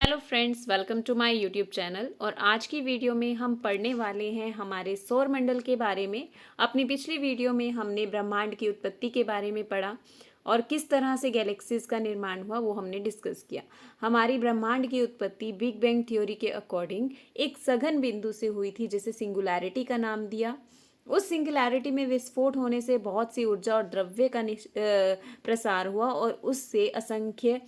Hello friends, welcome to my YouTube channel. और आज की वीडियो में हम पढ़ने वाले हैं हमारे सौर मंडल के बारे में। अपनी पिछली वीडियो में हमने ब्रह्मांड की उत्पत्ति के बारे में पढ़ा और किस तरह से गैलेक्सीज का निर्माण हुआ वो हमने डिस्कस किया। हमारी ब्रह्मांड की उत्पत्ति बिग बैंग थ्योरी के अकॉर्डिंग एक सघन बिंदु से हुई थी जिसे सिंगुलैरिटी का नाम दिया। उस सिंगुलैरिटी में विस्फोट होने से बहुत सी ऊर्जा और द्रव्य का प्रसार हुआ और उससे असंख्य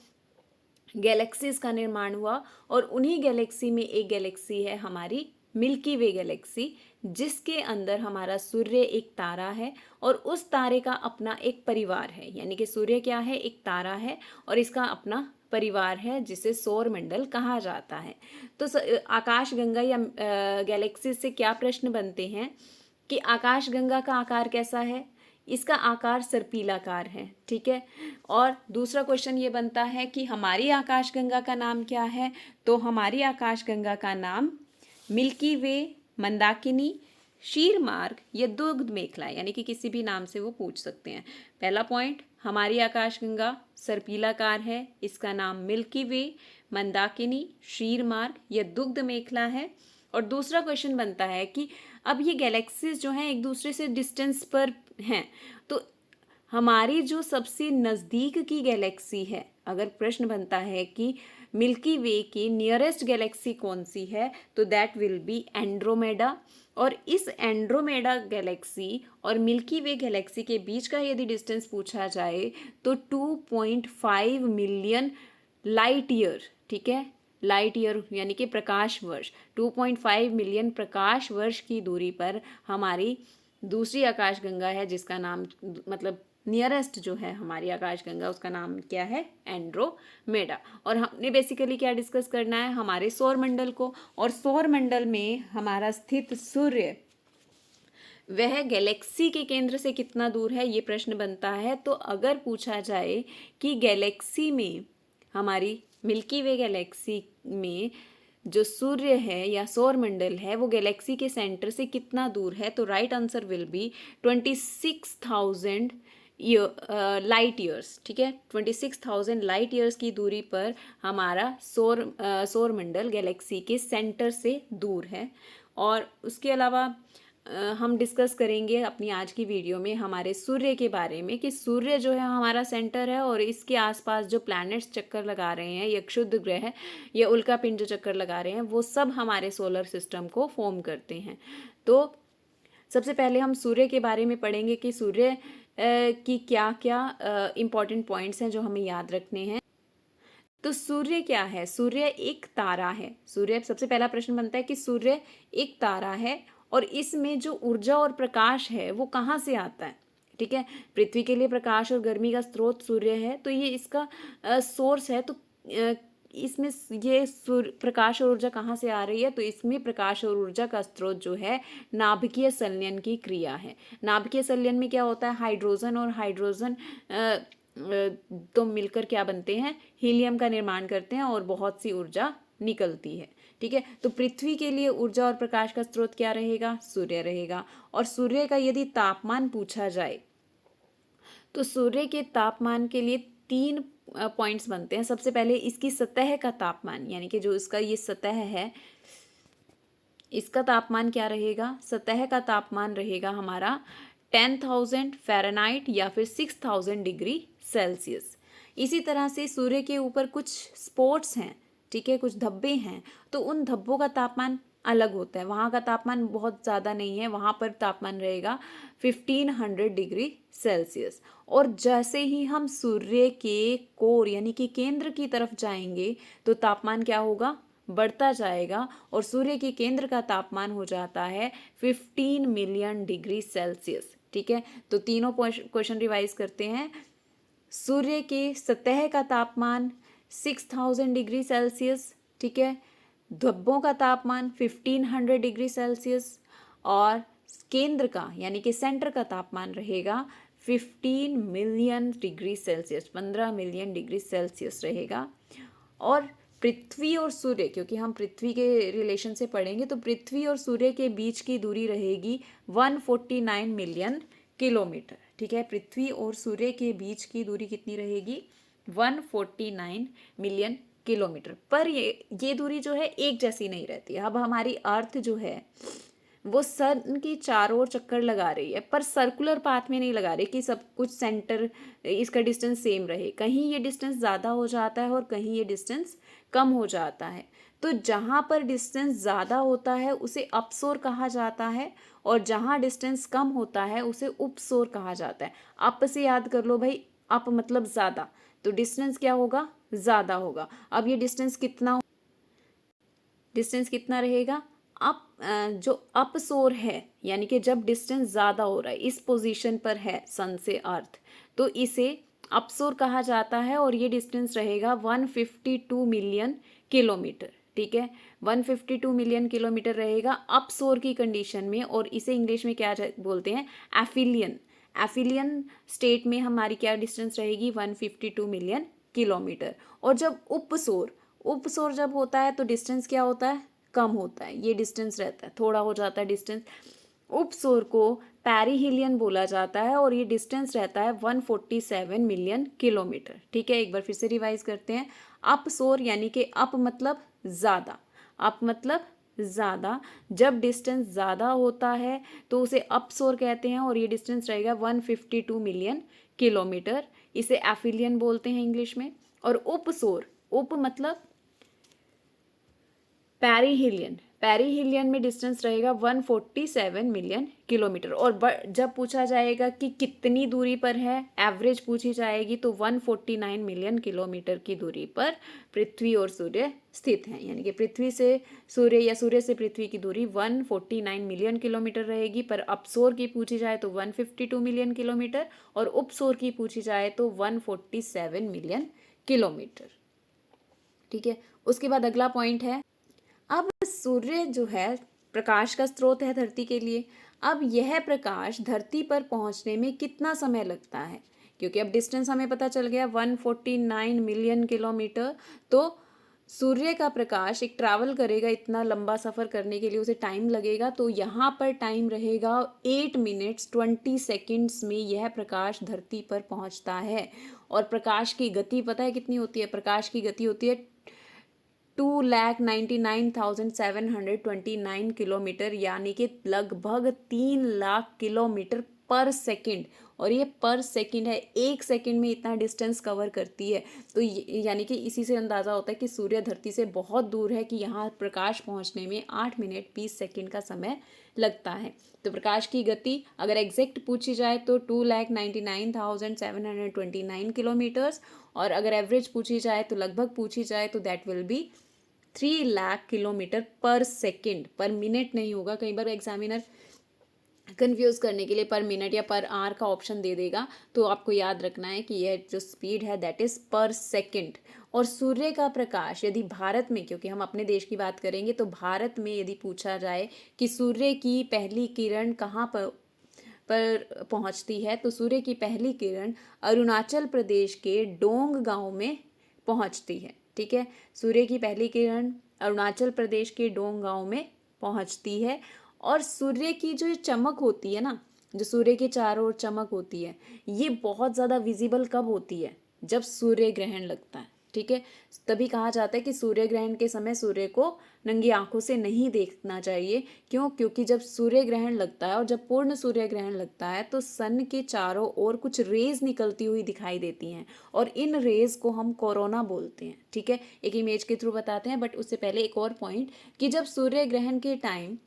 गैलेक्सीज का निर्माण हुआ। और उन्हीं गैलेक्सी में एक गैलेक्सी है हमारी मिल्की वे गैलेक्सी, जिसके अंदर हमारा सूर्य एक तारा है और उस तारे का अपना एक परिवार है। यानी कि सूर्य क्या है, एक तारा है और इसका अपना परिवार है जिसे सौर मंडल कहा जाता है। तो आकाशगंगा या गैलेक्सी से क्या प्रश्न बनते हैं कि आकाशगंगा का आकार कैसा है? इसका आकार सर्पिलाकार है, ठीक है। और दूसरा क्वेश्चन ये बनता है कि हमारी आकाशगंगा का नाम क्या है? तो हमारी आकाशगंगा का नाम मिल्की वे, मंदाकिनी, क्षीर मार्ग या दुग्ध मेखला, यानी कि किसी भी नाम से वो पूछ सकते हैं। पहला पॉइंट, हमारी आकाशगंगा सर्पिलाकार है, इसका नाम मिल्की वे, मंदाकिनी, क्षीर मार्ग या दुग्ध मेखला है। और दूसरा क्वेश्चन बनता है कि अब ये गैलेक्सीज जो हैं एक दूसरे से डिस्टेंस पर हैं, तो हमारी जो सबसे नज़दीक की गैलेक्सी है, अगर प्रश्न बनता है कि मिल्की वे की नियरेस्ट गैलेक्सी कौन सी है, तो दैट विल बी एंड्रोमेडा। और इस एंड्रोमेडा गैलेक्सी और मिल्की वे गैलेक्सी के बीच का यदि डिस्टेंस पूछा जाए तो 2.5 मिलियन लाइट ईयर, ठीक है। लाइट ईयर यानी कि प्रकाश वर्ष, 2.5 मिलियन प्रकाश वर्ष की दूरी पर हमारी दूसरी आकाशगंगा है, जिसका नाम मतलब नियरेस्ट जो है हमारी आकाशगंगा, उसका नाम क्या है? एंड्रोमेडा। और हमने बेसिकली क्या डिस्कस करना है? हमारे सौर मंडल को। और सौर मंडल में हमारा स्थित सूर्य वह गैलेक्सी के केंद्र से कितना दूर है, ये प्रश्न बनता है। तो अगर पूछा जाए कि गैलेक्सी में, हमारी मिल्की वे गैलेक्सी में जो सूर्य है या सौर मंडल है वो गैलेक्सी के सेंटर से कितना दूर है, तो right answer will be 26,000 light years, ठीक है। 26,000 लाइट ईयर्स की दूरी पर हमारा सौर मंडल गैलेक्सी के सेंटर से दूर है। और उसके अलावा हम डिस्कस करेंगे अपनी आज की वीडियो में हमारे सूर्य के बारे में कि सूर्य जो है हमारा सेंटर है और इसके आसपास जो प्लैनेट्स चक्कर लगा रहे हैं या क्षुद्र ग्रह या उल्का पिंड जो चक्कर लगा रहे हैं वो सब हमारे सोलर सिस्टम को फॉर्म करते हैं। तो सबसे पहले हम सूर्य के बारे में पढ़ेंगे कि सूर्य की क्या क्या इम्पॉर्टेंट पॉइंट्स हैं जो हमें याद रखने हैं। तो सूर्य क्या है? सूर्य एक तारा है। सूर्य, सबसे पहला प्रश्न बनता है कि सूर्य एक तारा है और इसमें जो ऊर्जा और प्रकाश है वो कहाँ से आता है, ठीक है। पृथ्वी के लिए प्रकाश और गर्मी का स्रोत सूर्य है, तो ये इसका सोर्स है। तो इसमें ये सूर्य प्रकाश और ऊर्जा कहाँ से आ रही है? तो इसमें प्रकाश और ऊर्जा का स्रोत जो है नाभिकीय संलयन की क्रिया है। नाभिकीय संलयन में क्या होता है? हाइड्रोजन और हाइड्रोजन तो मिलकर क्या बनते हैं? हीलियम का निर्माण करते हैं और बहुत सी ऊर्जा निकलती है, ठीक है। तो पृथ्वी के लिए ऊर्जा और प्रकाश का स्रोत क्या रहेगा? सूर्य रहेगा। और सूर्य का यदि तापमान पूछा जाए तो सूर्य के तापमान के लिए 3 पॉइंट्स बनते हैं। सबसे पहले इसकी सतह का तापमान, यानी कि जो इसका ये सतह है इसका तापमान क्या रहेगा? सतह का तापमान रहेगा हमारा 10,000 फ़ारेनहाइट या फिर 6,000 डिग्री सेल्सियस। इसी तरह से सूर्य के ऊपर कुछ स्पॉट्स हैं, ठीक है, कुछ धब्बे हैं, तो उन धब्बों का तापमान अलग होता है। वहाँ का तापमान बहुत ज़्यादा नहीं है, वहाँ पर तापमान रहेगा 1500 डिग्री सेल्सियस। और जैसे ही हम सूर्य के कोर यानी कि केंद्र की तरफ जाएंगे तो तापमान क्या होगा? बढ़ता जाएगा और सूर्य के केंद्र का तापमान हो जाता है 15 मिलियन डिग्री सेल्सियस, ठीक है। तो तीनों क्वेश्चन रिवाइज करते हैं। सूर्य के सतह का तापमान 6,000 डिग्री सेल्सियस, ठीक है। धब्बों का तापमान 1500 डिग्री सेल्सियस और केंद्र का यानी कि सेंटर का तापमान रहेगा 15 million degree Celsius, 15 million degree Celsius रहेगा। और पृथ्वी और सूर्य, क्योंकि हम पृथ्वी के रिलेशन से पढ़ेंगे, तो पृथ्वी और सूर्य के बीच की दूरी रहेगी 149 मिलियन किलोमीटर, ठीक है। पृथ्वी और सूर्य के बीच की दूरी कितनी रहेगी? 149 मिलियन किलोमीटर। पर ये दूरी जो है एक जैसी नहीं रहती है। अब हमारी अर्थ जो है वो सन की चारों ओर चक्कर लगा रही है, पर सर्कुलर पाथ में नहीं लगा रही कि सब कुछ सेंटर इसका डिस्टेंस सेम रहे। कहीं ये डिस्टेंस ज़्यादा हो जाता है और कहीं ये डिस्टेंस कम हो जाता है। तो जहाँ पर डिस्टेंस ज़्यादा होता है उसे अपसोर कहा जाता है, और जहाँ डिस्टेंस कम होता है उसे उपसोर कहा जाता है। अप से याद कर लो भाई, अप मतलब ज़्यादा, तो डिस्टेंस क्या होगा, ज़्यादा होगा। अब ये डिस्टेंस कितना रहेगा, अप जो अपसोर है, यानी कि जब डिस्टेंस ज़्यादा हो रहा है, इस पोजीशन पर है सन से अर्थ, तो इसे अपसोर कहा जाता है, और ये डिस्टेंस रहेगा 152 मिलियन किलोमीटर। ठीक है, 152 मिलियन किलोमीटर रहेगा अपसोर की कंडीशन में, और इसे इंग्लिश में क्या बोलते हैं, एफिलियन। एफिलियन स्टेट में हमारी क्या डिस्टेंस रहेगी, 152 मिलियन किलोमीटर। और जब उपसोर उपसोर जब होता है तो डिस्टेंस क्या होता है, कम होता है, ये डिस्टेंस रहता है, थोड़ा हो जाता है डिस्टेंस। उपसोर को पेरिहिलियन बोला जाता है, और ये डिस्टेंस रहता है 147 मिलियन किलोमीटर। ठीक है, एक बार फिर से रिवाइज करते हैं। अपसोर यानी कि अप मतलब ज़्यादा, अप मतलब ज़्यादा, जब डिस्टेंस ज़्यादा होता है तो उसे अपसोर कहते हैं, और ये डिस्टेंस रहेगा 152 मिलियन किलोमीटर, इसे एफिलियन बोलते हैं इंग्लिश में। और उपसोर, उप मतलब पेरिहिलियन, पेरिहिलियन में डिस्टेंस रहेगा 147 मिलियन किलोमीटर। और जब पूछा जाएगा कि कितनी दूरी पर है, एवरेज पूछी जाएगी, तो 149 मिलियन किलोमीटर की दूरी पर पृथ्वी और सूर्य स्थित हैं। यानी कि पृथ्वी से सूर्य या सूर्य से पृथ्वी की दूरी 149 मिलियन किलोमीटर रहेगी। पर अपसोर की पूछी जाए तो 152 मिलियन किलोमीटर, और उपसोर की पूछी जाए तो 147 मिलियन किलोमीटर। ठीक है, उसके बाद अगला पॉइंट है, अब सूर्य जो है प्रकाश का स्रोत है धरती के लिए। अब यह प्रकाश धरती पर पहुंचने में कितना समय लगता है, क्योंकि अब डिस्टेंस हमें पता चल गया 149 मिलियन किलोमीटर, तो सूर्य का प्रकाश एक ट्रैवल करेगा, इतना लंबा सफ़र करने के लिए उसे टाइम लगेगा। तो यहाँ पर टाइम रहेगा 8 मिनट्स 20 सेकेंड्स में यह प्रकाश धरती पर पहुँचता है। और प्रकाश की गति पता है कितनी होती है, प्रकाश की गति होती है 2,99,729 किलोमीटर, यानी कि लगभग 3 लाख किलोमीटर पर सेकंड। और ये पर सेकंड है, एक सेकंड में इतना डिस्टेंस कवर करती है। तो यानी कि इसी से अंदाज़ा होता है कि सूर्य धरती से बहुत दूर है, कि यहाँ प्रकाश पहुँचने में 8 मिनट 20 सेकंड का समय लगता है। तो प्रकाश की गति अगर एग्जैक्ट पूछी जाए तो 2,99,729 किलोमीटर्स, और अगर एवरेज पूछी जाए तो लगभग पूछी जाए तो that will be 3 lakh kilometre पर सेकंड। पर मिनट नहीं होगा, कई बार एग्जामिनर कंफ्यूज करने के लिए पर मिनट या पर आवर का ऑप्शन दे देगा, तो आपको याद रखना है कि यह जो स्पीड है दैट इज पर सेकंड। और सूर्य का प्रकाश यदि भारत में, क्योंकि हम अपने देश की बात करेंगे, तो भारत में यदि पूछा जाए कि सूर्य की पहली किरण कहाँ पर पहुंचती है, तो सूर्य की पहली किरण अरुणाचल प्रदेश के डोंग गांव में पहुंचती है। ठीक है, सूर्य की पहली किरण अरुणाचल प्रदेश के डोंग गांव में पहुंचती है। और सूर्य की जो चमक होती है ना, जो सूर्य के चारों ओर चमक होती है, ये बहुत ज़्यादा विजिबल कब होती है, जब सूर्य ग्रहण लगता है। ठीक है, तभी कहा जाता है कि सूर्य ग्रहण के समय सूर्य को नंगी आंखों से नहीं देखना चाहिए। क्यों, क्योंकि जब सूर्य ग्रहण लगता है और जब पूर्ण सूर्य ग्रहण लगता है तो सन के चारों ओर कुछ रेज निकलती हुई दिखाई देती हैं, और इन रेज को हम कोरोना बोलते हैं। ठीक है, एक इमेज के थ्रू बताते हैं, बट उससे पहले एक और पॉइंट, कि जब सूर्य ग्रहण के टाइम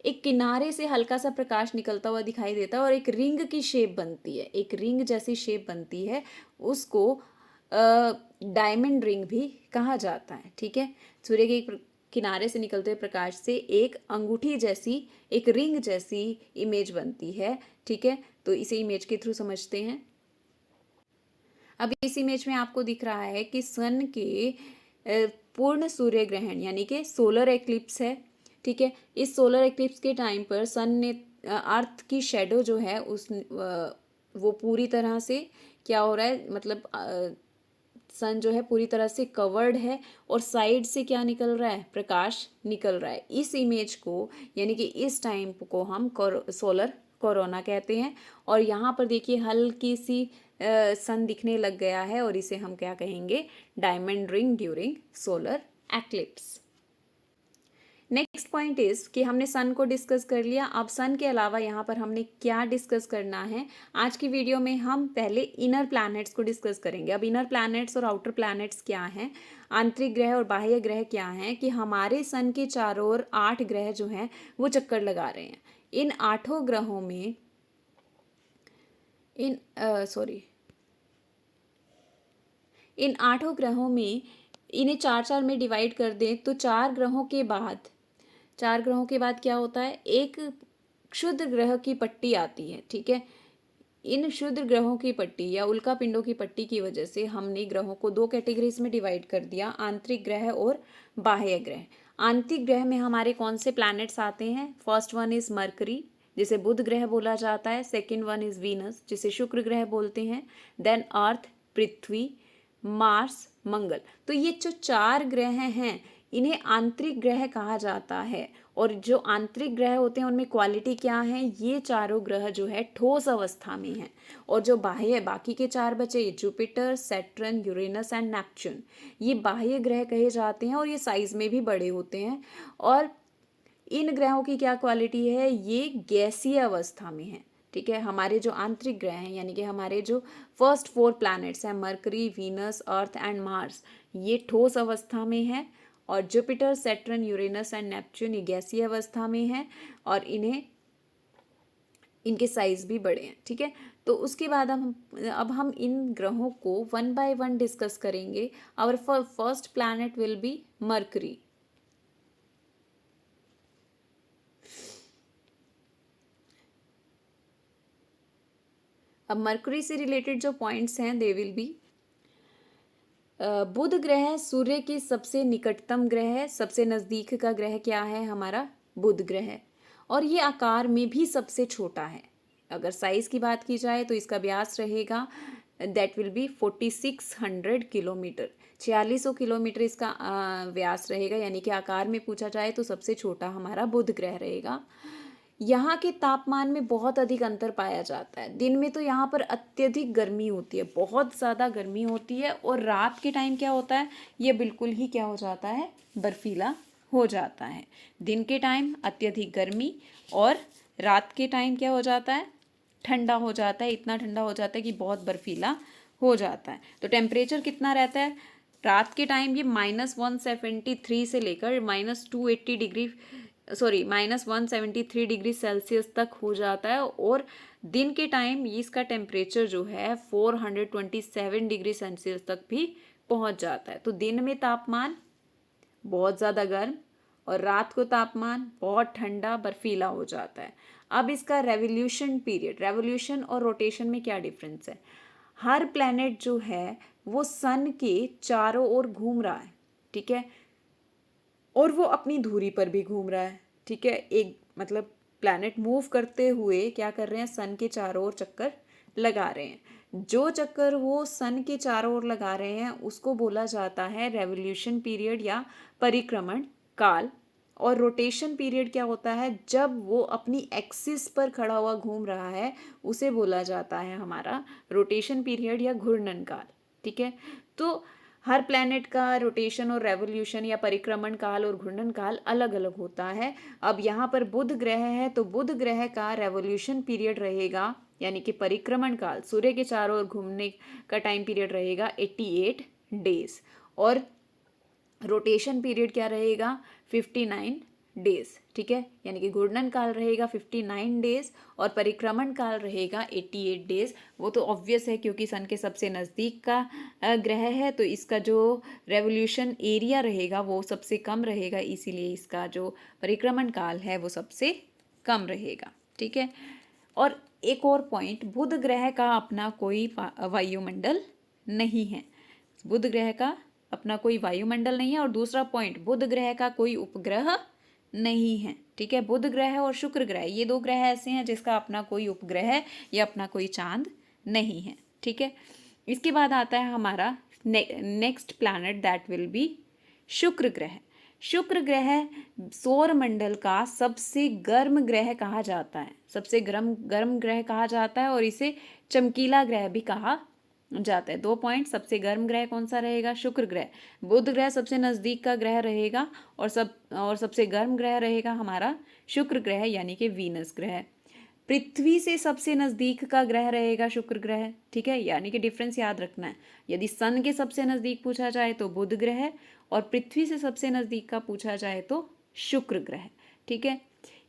एक किनारे से हल्का सा प्रकाश निकलता हुआ दिखाई देता है और एक रिंग की शेप बनती है, एक रिंग जैसी शेप बनती है, उसको डायमंड रिंग भी कहा जाता है। ठीक है, सूर्य के एक किनारे से निकलते हुए प्रकाश से एक अंगूठी जैसी, एक रिंग जैसी इमेज बनती है। ठीक है, तो इसे इमेज के थ्रू समझते हैं। अब इस इमेज में आपको दिख रहा है कि सन के पूर्ण सूर्य ग्रहण यानी कि सोलर एक्लिप्स है। ठीक है, इस सोलर एक्लिप्स के टाइम पर सन ने अर्थ की शेडो जो है वो पूरी तरह से क्या हो रहा है, मतलब सन जो है पूरी तरह से कवर्ड है, और साइड से क्या निकल रहा है, प्रकाश निकल रहा है। इस इमेज को यानी कि इस टाइम को हम सोलर कोरोना कहते हैं। और यहाँ पर देखिए हल्की सी सन दिखने लग गया है और इसे हम क्या कहेंगे, diamond ring during solar eclipse. Next point is कि हमने सन को डिस्कस कर लिया। अब सन के अलावा यहाँ पर हमने क्या डिस्कस करना है, आज की वीडियो में हम पहले इनर प्लैनेट्स को डिस्कस करेंगे। अब इनर प्लैनेट्स और आउटर प्लैनेट्स क्या हैं, आंतरिक ग्रह और बाह्य ग्रह क्या हैं, कि हमारे सन के चारों ओर 8 ग्रह जो हैं वो चक्कर लगा रहे हैं। इन 8 ग्रहों में इन 8 ग्रहों में इन्हें 4-4 में डिवाइड कर दें तो 4 ग्रहों के बाद क्या होता है, एक क्षुद्र ग्रह की पट्टी आती है। ठीक है, इन क्षुद्र ग्रहों की पट्टी या उल्का पिंडों की पट्टी की वजह से हमने ग्रहों को 2 कैटेगरीज में डिवाइड कर दिया, आंतरिक ग्रह और बाह्य ग्रह। आंतरिक ग्रह में हमारे कौन से प्लैनेट्स आते हैं, फर्स्ट वन इज मरकरी जिसे बुध ग्रह बोला जाता है, सेकेंड वन इज वीनस जिसे शुक्र ग्रह बोलते हैं, देन अर्थ, पृथ्वी, मार्स, मंगल। तो ये जो 4 ग्रह हैं इन्हें आंतरिक ग्रह कहा जाता है। और जो आंतरिक ग्रह होते हैं उनमें क्वालिटी क्या है, ये चारों ग्रह जो है ठोस अवस्था में हैं। और जो बाह्य बाकी के 4 बचे, Jupiter, Saturn, Uranus and Neptune, ये बाह्य ग्रह कहे जाते हैं और ये साइज में भी बड़े होते हैं। और इन ग्रहों की क्या क्वालिटी है, ये गैसीय अवस्था में है। ठीक है, हमारे जो आंतरिक ग्रह हैं यानी कि हमारे जो फर्स्ट 4 प्लैनेट्स हैं, mercury, Venus, earth and Mars, ये ठोस अवस्था में है। और Jupiter, Saturn, Uranus and Neptune ये गैसीय अवस्था में है और इनके साइज भी बड़े हैं। ठीक है, तो उसके बाद अब हम इन ग्रहों को 1 बाय 1 डिस्कस करेंगे। Our first planet will be Mercury. अब मरकरी से रिलेटेड जो पॉइंट्स हैं दे विल बी, बुध ग्रह सूर्य की सबसे निकटतम ग्रह है, सबसे नज़दीक का ग्रह क्या है, हमारा बुध ग्रह। और ये आकार में भी सबसे छोटा है। अगर साइज की बात की जाए तो इसका व्यास रहेगा that will be 4600 kilometre, 4600 kilometre इसका व्यास रहेगा। यानी कि आकार में पूछा जाए तो सबसे छोटा हमारा बुध ग्रह रहेगा। यहाँ के तापमान में बहुत अधिक अंतर पाया जाता है। दिन में तो यहाँ पर अत्यधिक गर्मी होती है, बहुत ज़्यादा गर्मी होती है। और रात के टाइम क्या होता है, ये बिल्कुल ही क्या हो जाता है, बर्फीला हो जाता है। दिन के टाइम अत्यधिक गर्मी और रात के टाइम क्या हो जाता है, ठंडा हो जाता है। इतना ठंडा हो जाता है कि बहुत बर्फीला हो जाता है। तो टेम्परेचर कितना रहता है रात के टाइम, ये -173 से लेकर -173 डिग्री सेल्सियस तक हो जाता है। और दिन के टाइम इसका टेम्परेचर जो है 427 डिग्री सेल्सियस तक भी पहुंच जाता है। तो दिन में तापमान बहुत ज़्यादा गर्म और रात को तापमान बहुत ठंडा बर्फीला हो जाता है। अब इसका रेवोल्यूशन पीरियड, रेवोल्यूशन और रोटेशन में क्या डिफरेंस है, हर प्लैनेट जो है वो सन के चारों ओर घूम रहा है। ठीक है, और वो अपनी धुरी पर भी घूम रहा है। ठीक है, एक मतलब प्लैनेट मूव करते हुए क्या कर रहे हैं, सन के चारों ओर चक्कर लगा रहे हैं। जो चक्कर वो सन के चारों ओर लगा रहे हैं उसको बोला जाता है रेवोल्यूशन पीरियड या परिक्रमण काल। और रोटेशन पीरियड क्या होता है, जब वो अपनी एक्सिस पर खड़ा हुआ घूम रहा है उसे बोला जाता है हमारा रोटेशन पीरियड या घूर्णन काल। ठीक है, तो हर प्लैनेट का रोटेशन और रेवोल्यूशन या परिक्रमण काल और घूर्णन काल अलग अलग होता है। अब यहाँ पर बुध ग्रह है तो बुध ग्रह का रेवोल्यूशन पीरियड रहेगा यानी कि परिक्रमण काल, सूर्य के चारों ओर घूमने का टाइम पीरियड रहेगा 88 डेज। और रोटेशन पीरियड क्या रहेगा, 59 डेज। ठीक है, यानी कि घूर्णन काल रहेगा 59 डेज और परिक्रमण काल रहेगा 88 डेज। वो तो ऑब्वियस है क्योंकि सन के सबसे नज़दीक का ग्रह है तो इसका जो रेवोल्यूशन एरिया रहेगा वो सबसे कम रहेगा, इसीलिए इसका जो परिक्रमण काल है वो सबसे कम रहेगा। ठीक है, और एक और पॉइंट, बुध ग्रह का अपना कोई वायुमंडल नहीं है, बुध ग्रह का अपना कोई वायुमंडल नहीं है। और दूसरा पॉइंट, बुध ग्रह का कोई उपग्रह नहीं है। ठीक है, बुध ग्रह और शुक्र ग्रह ये 2 ग्रह ऐसे हैं जिसका अपना कोई उपग्रह या अपना कोई चांद नहीं है। ठीक है, इसके बाद आता है हमारा next planet that will be शुक्र ग्रह। शुक्र ग्रह सौर मंडल का सबसे गर्म ग्रह कहा जाता है, सबसे गर्म ग्रह कहा जाता है और इसे चमकीला ग्रह भी कहा जाता है। 2 पॉइंट, सबसे गर्म ग्रह कौन सा रहेगा? शुक्र ग्रह। बुध ग्रह सबसे नज़दीक का ग्रह रहेगा और सबसे गर्म ग्रह रहेगा हमारा शुक्र ग्रह यानी कि वीनस ग्रह। पृथ्वी से सबसे नज़दीक का ग्रह रहेगा शुक्र ग्रह, ठीक है, यानी कि डिफरेंस याद रखना है। यदि सन के सबसे नज़दीक पूछा जाए तो बुध ग्रह, और पृथ्वी से सबसे नज़दीक का पूछा जाए तो शुक्र ग्रह, ठीक है।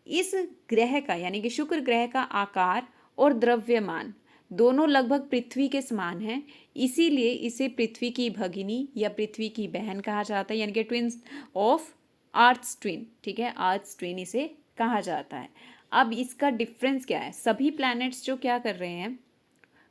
इस ग्रह का यानी कि शुक्र ग्रह का आकार और द्रव्यमान दोनों लगभग पृथ्वी के समान हैं, इसीलिए इसे पृथ्वी की भगिनी या पृथ्वी की बहन कहा जाता है, यानी कि ट्विन्स ऑफ आर्थ्स ट्विन, ठीक है, आर्थ्स ट्विन इसे कहा जाता है। अब इसका डिफरेंस क्या है? सभी प्लैनेट्स जो क्या कर रहे हैं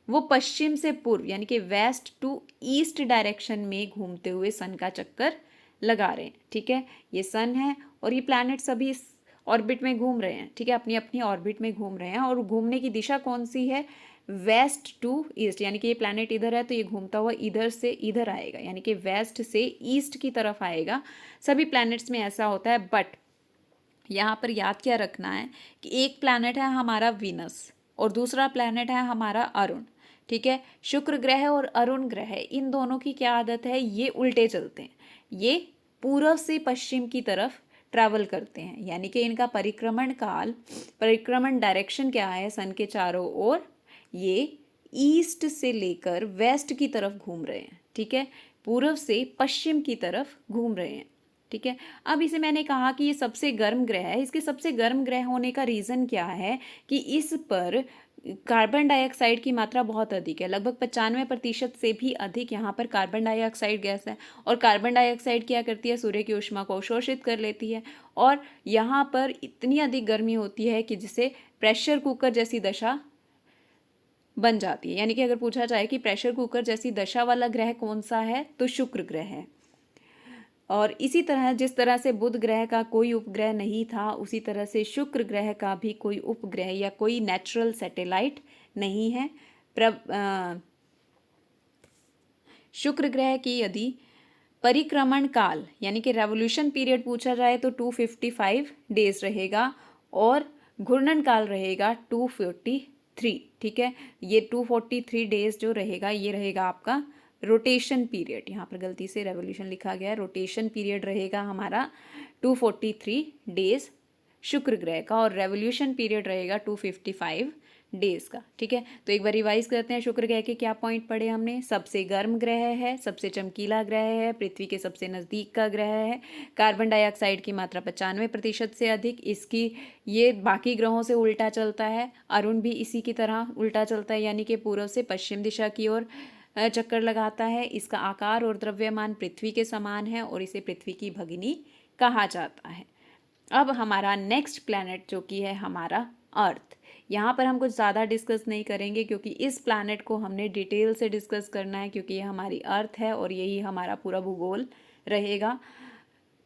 वो पश्चिम से पूर्व यानी कि वेस्ट टू ईस्ट डायरेक्शन में घूमते हुए सन का चक्कर लगा रहे हैं, ठीक है। ये सन है और ये प्लैनेट सभी इस ऑर्बिट में घूम रहे हैं, ठीक है, अपनी अपनी ऑर्बिट में घूम रहे हैं, और घूमने की दिशा कौन सी है? वेस्ट टू ईस्ट, यानी कि ये प्लैनेट इधर है तो ये घूमता हुआ इधर से इधर आएगा, यानी कि वेस्ट से ईस्ट की तरफ आएगा। सभी प्लैनेट्स में ऐसा होता है, बट यहाँ पर याद क्या रखना है कि एक प्लैनेट है हमारा वीनस और दूसरा प्लैनेट है हमारा अरुण, ठीक है। शुक्र ग्रह और अरुण ग्रह इन दोनों की क्या आदत है? ये उल्टे चलते हैं, ये पूर्व से पश्चिम की तरफ ट्रैवल करते हैं, यानी कि इनका परिक्रमण डायरेक्शन क्या है? सन के चारों ओर ये ईस्ट से लेकर वेस्ट की तरफ घूम रहे हैं, ठीक है, पूर्व से पश्चिम की तरफ घूम रहे हैं, ठीक है। अब इसे मैंने कहा कि ये सबसे गर्म ग्रह है। इसके सबसे गर्म ग्रह होने का रीज़न क्या है कि इस पर कार्बन डाइऑक्साइड की मात्रा बहुत अधिक है, लगभग 95% से भी अधिक यहाँ पर कार्बन डाइऑक्साइड गैस है। और कार्बन डाइऑक्साइड क्या करती है? सूर्य की ऊष्मा को अवशोषित कर लेती है, और यहाँ पर इतनी अधिक गर्मी होती है कि जिसे प्रेशर कुकर जैसी दशा बन जाती है। यानी कि अगर पूछा जाए कि प्रेशर कुकर जैसी दशा वाला ग्रह कौन सा है, तो शुक्र ग्रह है। और इसी तरह जिस तरह से बुध ग्रह का कोई उपग्रह नहीं था, उसी तरह से शुक्र ग्रह का भी कोई उपग्रह या कोई नेचुरल सैटेलाइट नहीं है। शुक्र ग्रह की यदि परिक्रमण काल यानी कि रेवोल्यूशन पीरियड पूछा जाए तो 255 डेज रहेगा, और घूर्णन काल रहेगा 243, ठीक है। ये 243 डेज जो रहेगा ये रहेगा आपका रोटेशन पीरियड। यहाँ पर गलती से रेवोल्यूशन लिखा गया है, रोटेशन पीरियड रहेगा हमारा 243 डेज शुक्र ग्रह का, और रेवोल्यूशन पीरियड रहेगा 255 डेज का, ठीक है। तो एक बार रिवाइज करते हैं, शुक्र ग्रह के क्या पॉइंट पढ़े हमने? सबसे गर्म ग्रह है, सबसे चमकीला ग्रह है, पृथ्वी के सबसे नज़दीक का ग्रह है, कार्बन डाइऑक्साइड की मात्रा 95% से अधिक, इसकी ये बाकी ग्रहों से उल्टा चलता है। अरुण भी इसी की तरह उल्टा चलता है, यानी कि पूर्व से पश्चिम दिशा की ओर चक्कर लगाता है। इसका आकार और द्रव्यमान पृथ्वी के समान है और इसे पृथ्वी की भगिनी कहा जाता है। अब हमारा नेक्स्ट प्लैनेट जो कि है हमारा अर्थ, यहाँ पर हम कुछ ज़्यादा डिस्कस नहीं करेंगे क्योंकि इस प्लैनेट को हमने डिटेल से डिस्कस करना है, क्योंकि ये हमारी अर्थ है और यही हमारा पूरा भूगोल रहेगा।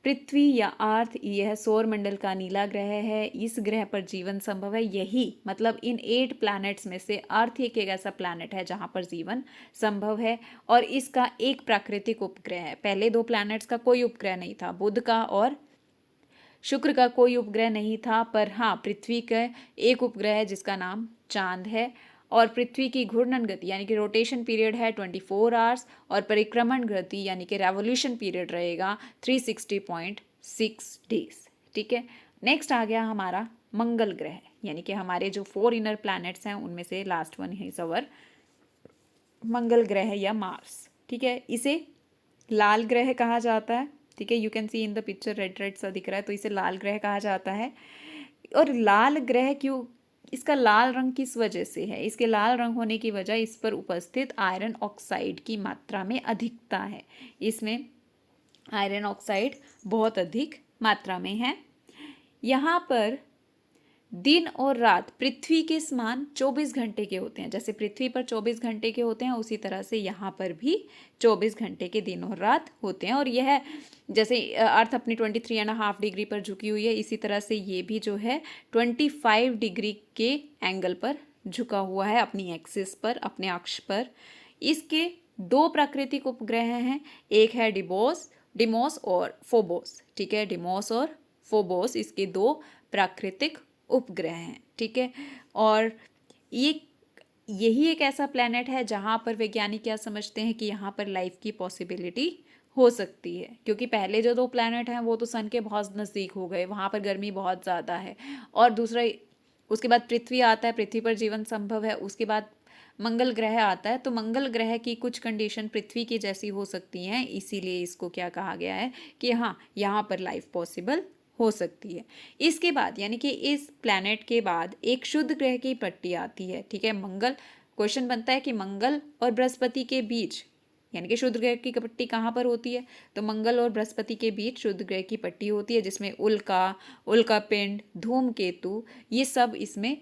पृथ्वी या अर्थ यह सौर मंडल का नीला ग्रह है, इस ग्रह पर जीवन संभव है। यही मतलब इन 8 प्लैनेट्स में से अर्थ एक ऐसा प्लैनेट है जहाँ पर जीवन संभव है, और इसका एक प्राकृतिक उपग्रह है। पहले 2 प्लैनेट्स का कोई उपग्रह नहीं था, बुध का और शुक्र का कोई उपग्रह नहीं था, पर हाँ पृथ्वी का एक उपग्रह है जिसका नाम चांद है, और पृथ्वी की घूर्णन गति यानी कि रोटेशन पीरियड है 24 आवर्स, और परिक्रमण गति यानी कि रेवोल्यूशन पीरियड रहेगा 360.6 डेज, ठीक है। नेक्स्ट आ गया हमारा मंगल ग्रह, यानी कि हमारे जो 4 इनर प्लैनेट्स हैं उनमें से लास्ट वन है सवर मंगल ग्रह या मार्स, ठीक है। इसे लाल ग्रह कहा जाता है, ठीक है। You can see in the picture red red सा दिख रहा है, तो इसे लाल ग्रह कहा जाता है। और लाल ग्रह क्यों, इसका लाल रंग किस वजह से है? इसके लाल रंग होने की वजह इस पर उपस्थित आयरन ऑक्साइड की मात्रा में अधिकता है। इसमें आयरन ऑक्साइड बहुत अधिक मात्रा में है। यहाँ पर दिन और रात पृथ्वी के समान 24 घंटे के होते हैं। जैसे पृथ्वी पर 24 घंटे के होते हैं, उसी तरह से यहाँ पर भी 24 घंटे के दिन और रात होते हैं। और यह जैसे अर्थ अपनी 23.5 डिग्री पर झुकी हुई है, इसी तरह से ये भी जो है 25 डिग्री के एंगल पर झुका हुआ है, अपनी एक्सिस पर, अपने अक्ष पर। इसके 2 प्राकृतिक उपग्रह हैं, एक है डिमोस और फोबोस, ठीक है। डिमोस और फोबोस इसके 2 प्राकृतिक उपग्रह हैं, ठीक है। और ये यही एक ऐसा प्लैनेट है जहाँ पर वैज्ञानिक क्या समझते हैं कि यहाँ पर लाइफ की पॉसिबिलिटी हो सकती है, क्योंकि पहले जो दो प्लैनेट हैं वो तो सन के बहुत नज़दीक हो गए, वहाँ पर गर्मी बहुत ज़्यादा है। और दूसरा, उसके बाद पृथ्वी आता है, पृथ्वी पर जीवन संभव है। उसके बाद मंगल ग्रह आता है, तो मंगल ग्रह की कुछ कंडीशन पृथ्वी की जैसी हो सकती हैं, इसीलिए इसको क्या कहा गया है कि हाँ, यहाँ पर लाइफ पॉसिबल हो सकती है। इसके बाद यानी कि इस प्लैनेट के बाद एक शुद्ध ग्रह की पट्टी आती है, ठीक है। मंगल, क्वेश्चन बनता है कि मंगल और बृहस्पति के बीच यानी कि शुद्ध ग्रह की पट्टी कहाँ पर होती है, तो मंगल और बृहस्पति के बीच शुद्ध ग्रह की पट्टी होती है, जिसमें उल्का, उल्का पिंड, धूमकेतु, ये सब इसमें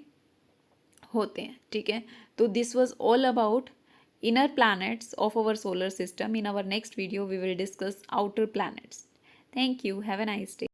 होते हैं, ठीक है। तो this was all about inner planets of our solar system. In our next video we will discuss outer planets. Thank you. Have a nice day.